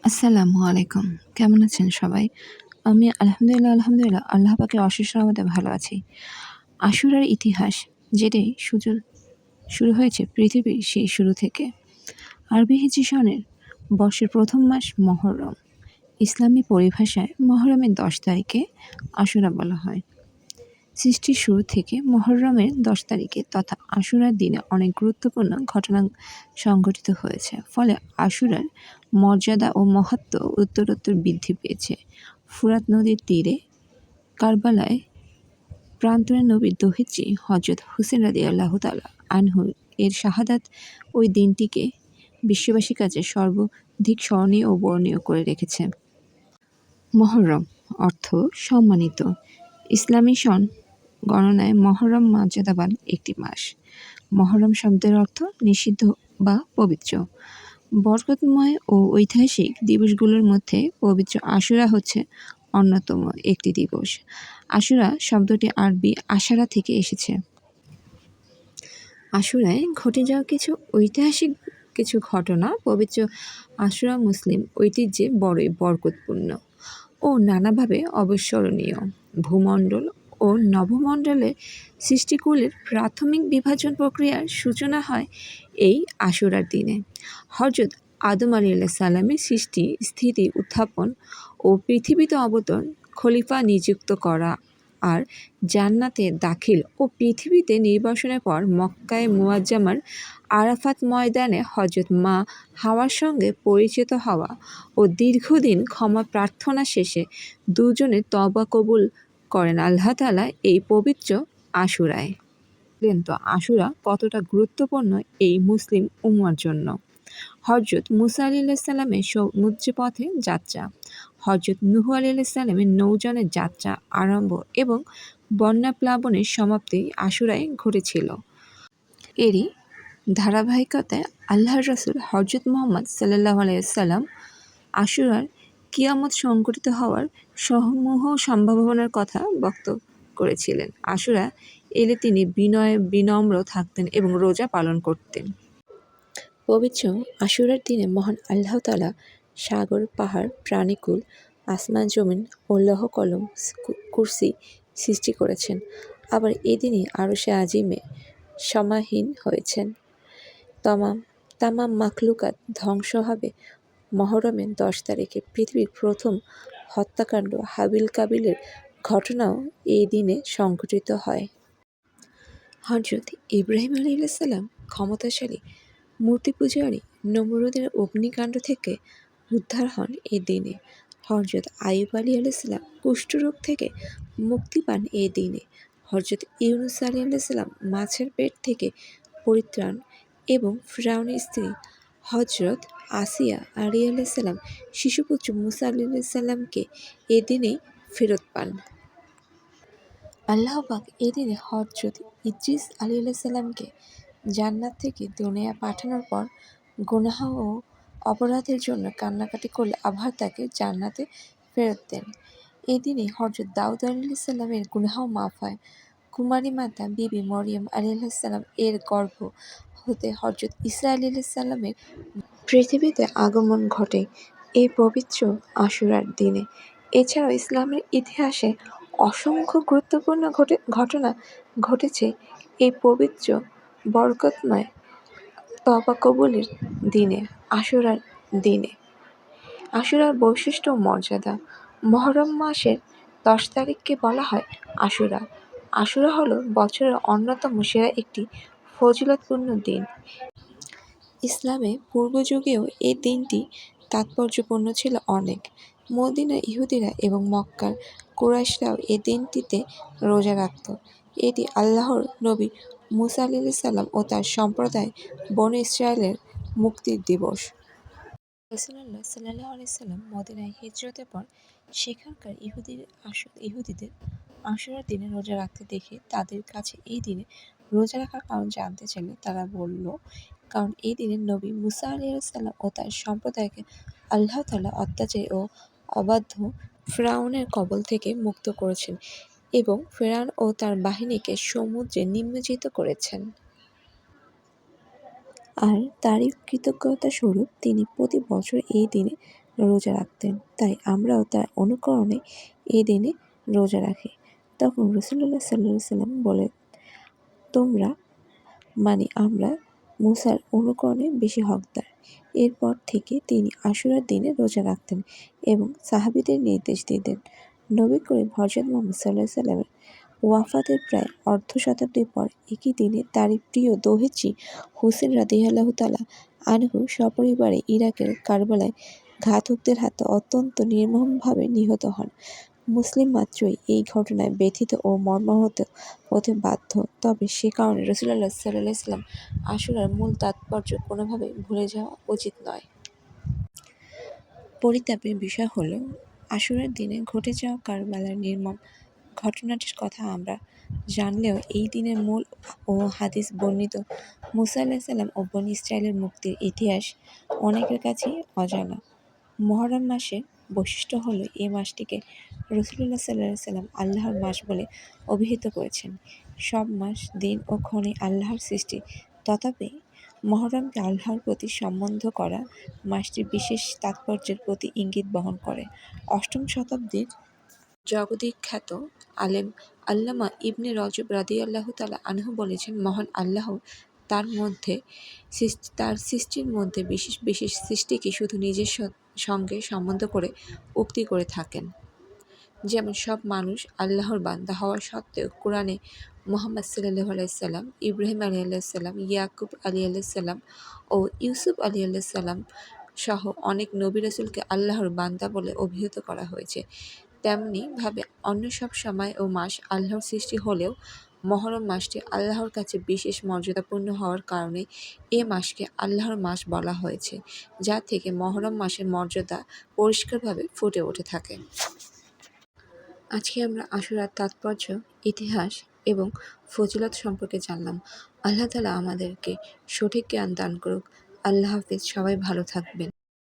আসসালামু আলাইকুম। কেমন আছেন সবাই? আমি আলহামদুলিল্লাহ আল্লাহ পাকের অশেষ রহমতে ভালো আছি। আশুরার ইতিহাস যেটি শুরু হয়েছে পৃথিবীর সেই শুরু থেকে। আরবি হিজরি সনের বর্ষের প্রথম মাস মহররম। ইসলামী পরিভাষায় মহরমের ১০ তারিখে আশুরা বলা হয়। সৃষ্টির শুরু থেকে মহররমের ১০ তারিখে তথা আশুরার দিনে অনেক গুরুত্বপূর্ণ ঘটনা সংঘটিত হয়েছে। ফলে আশুরার মর্যাদা ও মাহাত্ম্য উত্তরোত্তর বৃদ্ধি পেয়েছে। ফুরাত নদীর তীরে কারবালায় প্রান্তরে নবীর দহিত্রী হযরত হুসেন রাদিয়াল্লাহু তাআলা আনহু এর শাহাদাত ওই দিনটিকে বিশ্ববাসীর কাছে সর্বাধিক স্মরণীয় ও বর্ণনীয় করে রেখেছে। মহররম অর্থ সম্মানিত। ইসলামী সন গণনায় মহররম মর্যাদাবান একটি মাস। মহররম শব্দের অর্থ নিষিদ্ধ বা পবিত্র। বরকতময় ও ঐতিহাসিক দিবসগুলোর মধ্যে পবিত্র আশুরা হচ্ছে অন্যতম একটি দিবস। আশুরা শব্দটি আরবি আশারা থেকে এসেছে। আশুরায় ঘটে যাওয়া ঐতিহাসিক কিছু ঘটনা পবিত্র আশুরা মুসলিম ঐতিহ্যে বড়ই বরকতপূর্ণ ও নানাভাবে অবিস্মরণীয়। ভূমণ্ডল ও নভোমণ্ডলের সৃষ্টিকুলের প্রাথমিক বিভাজন প্রক্রিয়ার সূচনা হয় এই আশুরার দিনে। হযরত আদম আলাইহিসসালামের সৃষ্টি, স্থিতি, উত্থাপন ও পৃথিবীতে অবতরণ, খলিফা নিযুক্ত করা আর জান্নাতে দাখিল ও পৃথিবীতে নির্বাসনের পর মক্কায়ে মুআজ্জামার আরাফাত ময়দানে হযরত মা হাওয়ার সঙ্গে পরিচিত হওয়া ও দীর্ঘদিন ক্ষমা প্রার্থনা শেষে দুজনে তওবা কবুল করেন আল্লাহ তাআলা এই পবিত্র আশুরায়। তো আশুরা কতটা গুরুত্বপূর্ণ এই মুসলিম উম্মার জন্য। হযরত মুসা আলাইহিসসালামের সমুদ্রপথে যাত্রা, হযরত নূহ আলাইহিসসালামের নৌযানের যাত্রা আরম্ভ এবং বন্যা প্লাবনের সমাপ্তি আশুরায় ঘটেছিল। এরই ধারাবাহিকতায় আল্লাহর রাসূল হযরত মুহাম্মদ সাল্লাল্লাহু আলাইহি ওয়াসাল্লাম আশুরার কিয়ামত সংঘটিত হওয়ার সমূহ সম্ভাবনার কথা ব্যক্ত করেছিলেন। আশুরা এলে তিনি বিনম্র থাকতেন এবং রোজা পালন করতেন। পবিত্র আশুরার দিনে মহান আল্লাহ তাআলা সাগর, পাহাড়, প্রাণীকুল, আসমান জমিন ও লৌহ কলম, কুরসি সৃষ্টি করেছেন। আবার এদিনই আরশে আজিমে সমাহিন হয়েছেন। তামাম মাখলুকাত ধ্বংস হবে মহরমের ১০ তারিখে। পৃথিবীর প্রথম হত্যাকাণ্ড হাবিল কাবিলের ঘটনাও এই দিনে সংঘটিত হয়। হযরত ইব্রাহিম আলাইহিসসালাম ক্ষমতাশালী মূর্তি পূজারী নমরুদের অগ্নিকাণ্ড থেকে উদ্ধার হন এই দিনে। হযরত আইয়ুব আলাইহিসসালাম কুষ্ঠরোগ থেকে মুক্তি পান এই দিনে। হযরত ইউনূস আলাইহিসসালাম মাছের পেট থেকে পরিত্রাণ এবং ফিরআউনের স্ত্রী হযরত আসিয়া আলাইহিসসালাম শিশুপুত্র মূসা আলাইহিসসালামকে এ দিনেই ফেরত পান। আল্লাহ পাক এদিনে হযরত ইদ্রিস আলাইহিসসালামকে জান্নাত থেকে দুনিয়ায় পাঠানোর পর গুনাহ ও অপরাধের জন্য কান্নাকাটি করলে আবার তাকে জান্নাতে ফেরত দেন। এদিনেই হযরত দাউদ আলাইহিসসালামের গুনাহ মাফ হয়। কুমারী মাতা বিবি মরিয়ম আলাইহিসসালাম এর গর্ভ হতে হযরত ঈসা আলাইহিসসালামের পৃথিবীতে আগমন ঘটে এই পবিত্র আশুরার দিনে। এছাড়াও ইসলামের ইতিহাসে অসংখ্য গুরুত্বপূর্ণ ঘটনা ঘটেছে এই পবিত্র বরকতময় তওবা কবুলের দিনে, আশুরার দিনে। আশুরার বৈশিষ্ট্য ও মর্যাদা। মহররম মাসের ১০ তারিখকে বলা হয় আশুরা। আশুরা হলো বছরের অন্যতম সেরা একটি ফজিলতপূর্ণ দিন। ইসলামে পূর্বযুগেও এই দিনটি তাৎপর্যপূর্ণ ছিল অনেক। মদিনার ইহুদিরা এবং মক্কার কুরাইশরাও এ দিনটিতে রোজা রাখত। এটি আল্লাহর নবী মূসা আলাইহিসসালাম ও তার সম্প্রদায় বনী ইসরাঈলের মুক্তির দিবস। রাসূলুল্লাহ সাল্লাল্লাহু আলাইহি ওয়াসাল্লাম মদিনায় হিজরতের পর সেখানকার ইহুদিদের আশুরার দিনে রোজা রাখতে দেখে তাদের কাছে এই দিনে রোজা রাখার কারণ জানতে চাইলে তারা বলল, কারণ এই দিনে নবী মূসা আলাইহিসসালাম ও তার সম্প্রদায়কে আল্লাহ তাআলা অত্যাচারী ও অবাধ্য ফিরআউনের কবল থেকে মুক্ত করেছেন এবং ফিরআউন ও তার বাহিনীকে সমুদ্রে নিমজ্জিত করেছেন। আর তারই কৃতজ্ঞতা স্বরূপ তিনি প্রতি বছর এই দিনে রোজা রাখতেন, তাই আমরাও তার অনুকরণে এই দিনে রোজা রাখি। তখন রাসূলুল্লাহ সাল্লাল্লাহু আলাইহি সাল্লাম বলে, তোমরা আমরা মুসার অনুকরণে বেশি হকদার। এরপর থেকে তিনি আশুরার দিনে রোজা রাখতেন এবং সাহাবীদের নির্দেশ দিতেন। নবী করিম হযরত মুহাম্মদ সাল্লাল্লাহু আলাইহি সাল্লামের ওয়াফাতের প্রায় অর্ধ শতাব্দী পর একই দিনে তারই প্রিয় দোহিত্রী হুসেন রাদিয়াল্লাহু তাআলা আনহু সপরিবারে ইরাকের কারবালায় ঘাতকদের হাতে অত্যন্ত নির্মমভাবে নিহত হন। মুসলিম মাত্রই এই ঘটনায় ব্যথিত ও মর্মাহত হতে বাধ্য। তবে সে কারণে রাসূলুল্লাহ সাল্লাল্লাহু আলাইহি ওয়াসাল্লাম আশুরার মূল তাৎপর্য কোনোভাবেই ভুলে যাওয়া উচিত নয়। পরিতাপের বিষয় হলো, আশুরার দিনে ঘটে যাওয়া কারবালার নির্মম ঘটনাটির কথা আমরা জানলেও এই দিনের মূল ও হাদিস বর্ণিত মুসা আলাইহিস সালাম ও বনী ইসরাঈলের মুক্তির ইতিহাস অনেকের কাছেই অজানা। মুহররম মাসের বৈশিষ্ট্য হলো, এ মাসটিকে রাসূলুল্লাহ সাল্লাল্লাহু আলাইহি ওয়াসাল্লাম আল্লাহর মাস বলে অভিহিত করেছেন। সব মাস, দিন ও ক্ষণে আল্লাহর সৃষ্টি, তথাপি মুহররমকে আল্লাহর প্রতি সম্বন্ধ করা মাসটির বিশেষ তাৎপর্যের প্রতি ইঙ্গিত বহন করে। অষ্টম শতাব্দীর জগদ্বিখ্যাত আলেম আল্লামা ইবনে রজব রাদিয়াল্লাহু তাআলা আনহু বলেছেন, মহান আল্লাহ তার সৃষ্টির মধ্যে বিশেষ বিশেষ সৃষ্টিকে শুধু নিজের সঙ্গে সম্বন্ধ করে উক্তি করে থাকেন। যেমন সব মানুষ আল্লাহর বান্দা হওয়া সত্ত্বেও কুরআনে মুহাম্মদ সাল্লাল্লাহু আলাইহি সাল্লাম, ইব্রাহিম আলাইহিস সালাম, ইয়াকুব আলাইহিস সালাম ও ইউসুফ আলাইহিস সালাম সহ অনেক নবী রাসূলকে আল্লাহর বান্দা বলে অভিহিত করা হয়েছে। তেমনি ভাবে অন্য সব সময় ও মাস আল্লাহর সৃষ্টি হলেও মুহররম মাসটি আল্লাহর কাছে বিশেষ মর্যাদাপূর্ণ হওয়ার কারণে এ মাসকে আল্লাহর মাস বলা হয়েছে, যা থেকে মুহররম মাসের মর্যাদা পরিষ্কারভাবে ফুটে উঠে থাকে। আজকে আমরা আশুরার তাৎপর্য, ইতিহাস এবং ফজিলত সম্পর্কে জানলাম। আল্লাহ তাআলা আমাদেরকে সঠিক জ্ঞান দান করুক। আল্লাহ হাফেজ। সবাই ভালো থাকবেন।